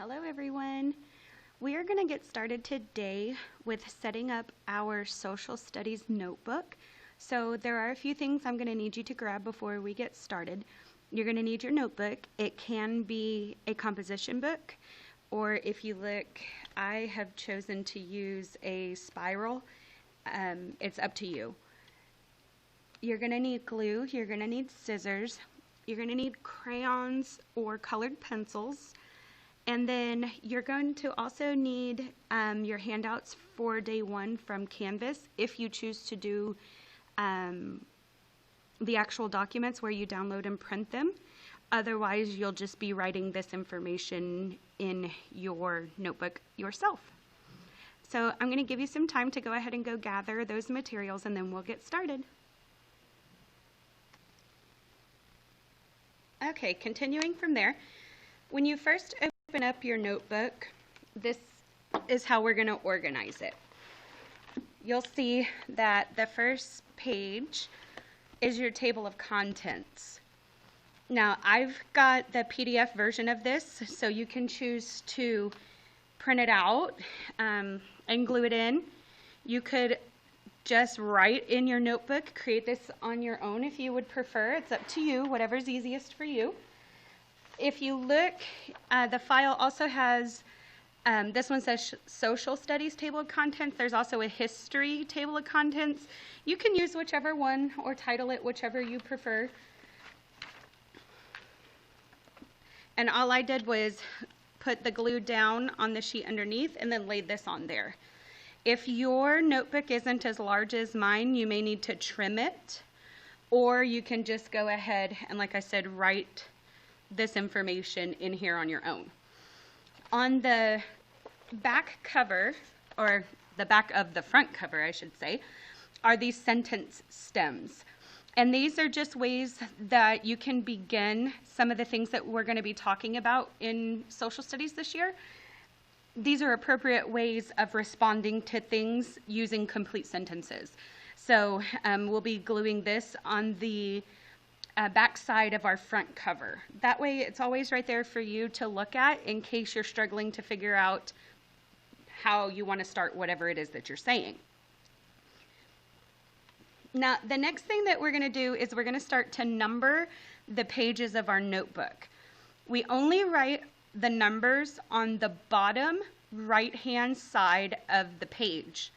Hello everyone. We are going to get started today with setting up our social studies notebook. So there are a few things I'm going to need you to grab before we get started. You're going to need your notebook. It can be a composition book, or if you look, I have chosen to use a spiral. It's up to you. You're going to need glue. You're going to need scissors. You're going to need crayons or colored pencils. And then you're going to also need your handouts for day one from Canvas if you choose to do the actual documents where you download and print them. Otherwise, you'll just be writing this information in your notebook yourself. So I'm going to give you some time to go ahead and go gather those materials, and then we'll get started. Okay, continuing from there, when you first open up your notebook, this is how we're going to organize it. You'll see that the first page is your table of contents. Now, I've got the PDF version of this, so you can choose to print it out and glue it in. You could just write in your notebook, create this on your own if you would prefer. It's up to you, whatever's easiest for you. If you look, the file also has, this one says Social Studies Table of Contents. There's also a History Table of Contents. You can use whichever one or title it whichever you prefer. And all I did was put the glue down on the sheet underneath and then laid this on there. If your notebook isn't as large as mine, you may need to trim it, or you can just go ahead and, like I said, write this information in here on your own. On the back cover, or the back of the front cover, I should say, are these sentence stems. And these are just ways that you can begin some of the things that we're going to be talking about in social studies this year. These are appropriate ways of responding to things using complete sentences. So we'll be gluing this on the back side of our front cover. That way it's always right there for you to look at in case you're struggling to figure out how you want to start whatever it is that you're saying. Now, the next thing that we're going to do is we're going to start to number the pages of our notebook. We only write the numbers on the bottom right-hand side of the page.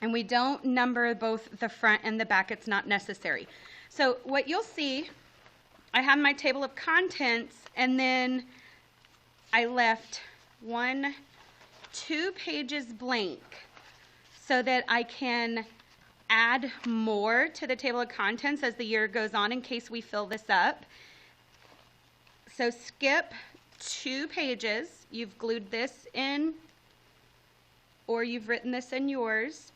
And we don't number both the front and the back. It's not necessary. So what you'll see, I have my table of contents, and then I left 2 pages blank so that I can add more to the table of contents as the year goes on in case we fill this up. So skip 2 pages. You've glued this in, or you've written this in yours.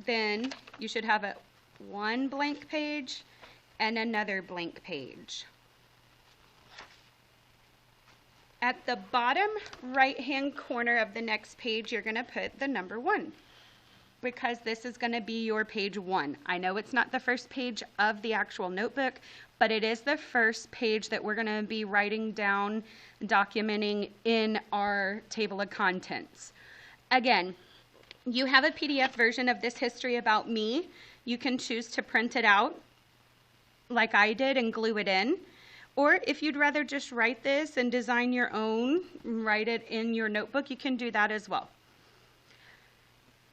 Then you should have a 1 blank page and another blank page. At the bottom right-hand corner of the next page, you're going to put the number 1, because this is going to be your page 1. I know it's not the first page of the actual notebook, but it is the first page that we're going to be writing down, documenting in our table of contents. Again, you have a PDF version of this History About Me. You can choose to print it out like I did and glue it in. Or if you'd rather just write this and design your own, write it in your notebook, you can do that as well.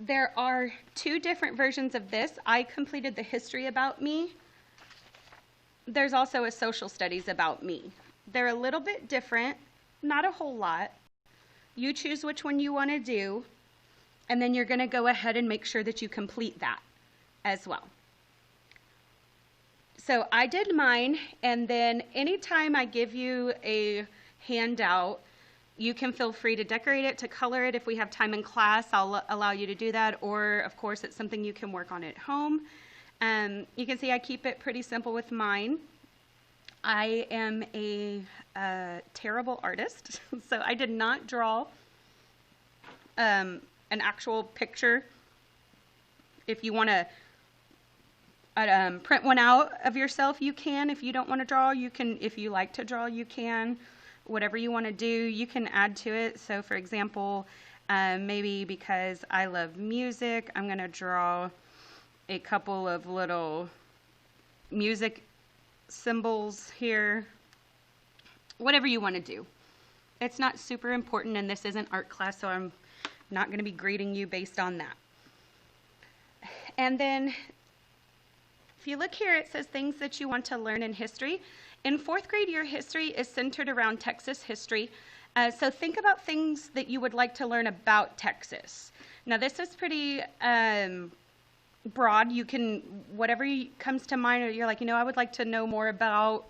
There are 2 different versions of this. I completed the History About Me. There's also a Social Studies About Me. They're a little bit different, not a whole lot. You choose which one you want to do, and then you're going to go ahead and make sure that you complete that as well. So I did mine, and then anytime I give you a handout, you can feel free to decorate it, to color it. If we have time in class, I'll allow you to do that, or of course it's something you can work on at home. You can see I keep it pretty simple with mine. I am a terrible artist, so I did not draw an actual picture. If you want to print one out of yourself, you can. If you don't want to draw, you can. If you like to draw, you can. whatever you want to do, you can add to it. So for example, maybe because I love music, I'm going to draw a couple of little music symbols here. Whatever you want to do. It's not super important, and this isn't art class, so I'm not going to be grading you based on that. And then if you look here, it says things that you want to learn in history. In 4th grade, your history is centered around Texas history. So think about things that you would like to learn about Texas. Now this is pretty broad. You can, whatever comes to mind, or you're like, I would like to know more about,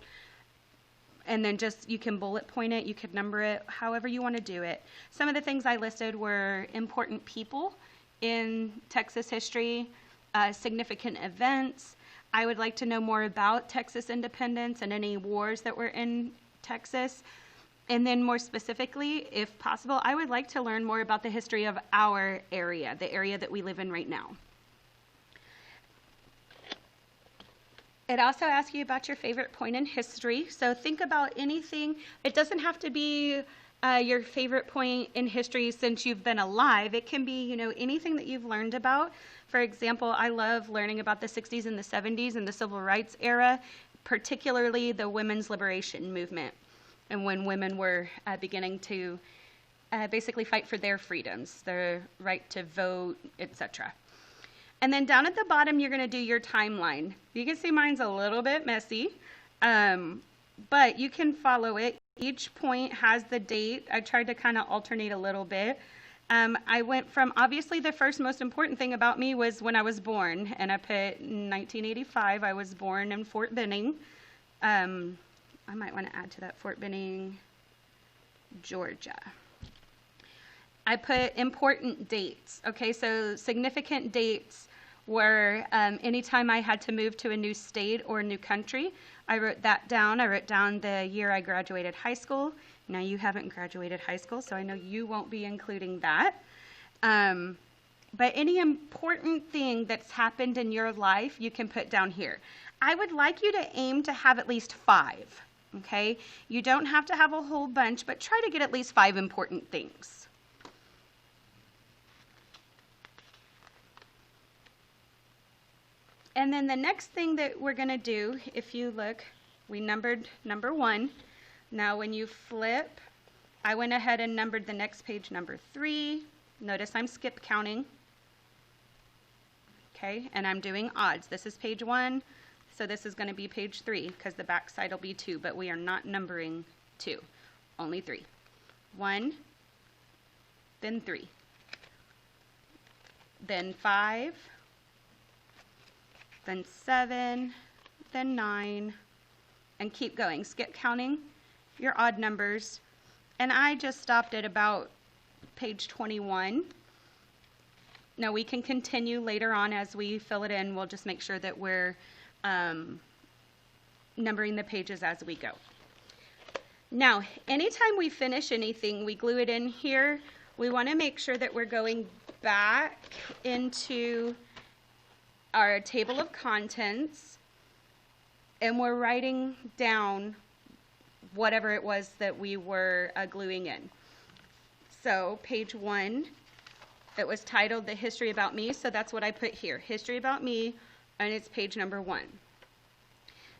and then just, you can bullet point it, you could number it, however you want to do it. Some of the things I listed were important people in Texas history, significant events. I would like to know more about Texas independence and any wars that were in Texas. And then more specifically, if possible, I would like to learn more about the history of our area, the area that we live in right now. It also asks you about your favorite point in history. So think about anything. It doesn't have to be your favorite point in history since you've been alive. It can be, anything that you've learned about. For example, I love learning about the 60s and the 70s and the civil rights era, particularly the women's liberation movement, and when women were beginning to basically fight for their freedoms, their right to vote, etc. And then down at the bottom, you're going to do your timeline. You can see mine's a little bit messy, but you can follow it. Each point has the date. I tried to kind of alternate a little bit. I went from, obviously the first most important thing about me was when I was born, and I put 1985. I was born in Fort Benning. I might want to add to that, Fort Benning, Georgia. I put important dates. Okay, so significant dates were anytime I had to move to a new state or a new country. I wrote that down. I wrote down the year I graduated high school. Now you haven't graduated high school, so I know you won't be including that. But any important thing that's happened in your life, you can put down here. I would like you to aim to have at least 5, okay? You don't have to have a whole bunch, but try to get at least 5 important things. And then the next thing that we're going to do, if you look, we numbered number 1. Now when you flip, I went ahead and numbered the next page number 3. Notice I'm skip counting. Okay, and I'm doing odds. This is page 1, so this is going to be page 3 because the back side will be 2, but we are not numbering 2, only 3. 1, then 3, then 5, then 7, then 9, and keep going. Skip counting your odd numbers. And I just stopped at about page 21. Now we can continue later on as we fill it in. We'll just make sure that we're numbering the pages as we go. Now, anytime we finish anything, we glue it in here. We want to make sure that we're going back into our table of contents, and we're writing down whatever it was that we were gluing in. So page 1, it was titled The History About Me, so that's what I put here, History About Me, and it's page number 1.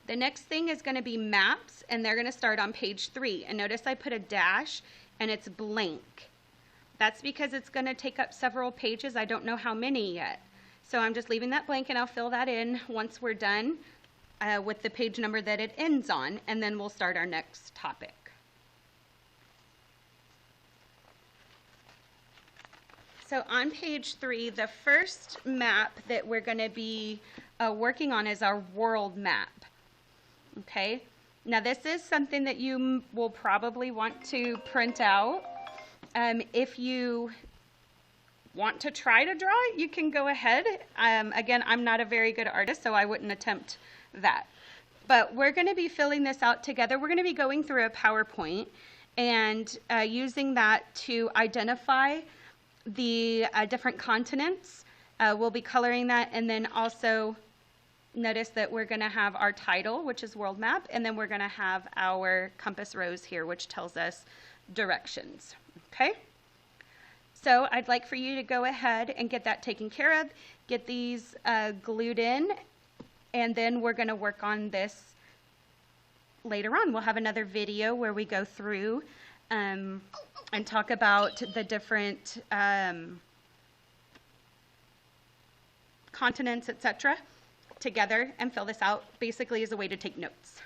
The next thing is going to be maps, and they're going to start on page 3. And notice I put a dash, and it's blank. That's because it's going to take up several pages. I don't know how many yet. So I'm just leaving that blank, and I'll fill that in once we're done with the page number that it ends on, and then we'll start our next topic. So on page 3, the first map that we're going to be working on is our world map. Okay, now this is something that you will probably want to print out. If you want to try to draw it, you can go ahead. Again, I'm not a very good artist, so I wouldn't attempt that. But we're going to be filling this out together. We're going to be going through a PowerPoint and using that to identify the different continents. We'll be coloring that, and then also notice that we're going to have our title, which is world map, and then we're going to have our compass rose here, which tells us directions. Okay? So I'd like for you to go ahead and get that taken care of, get these glued in, and then we're going to work on this later on. We'll have another video where we go through and talk about the different continents, etc., together and fill this out basically as a way to take notes.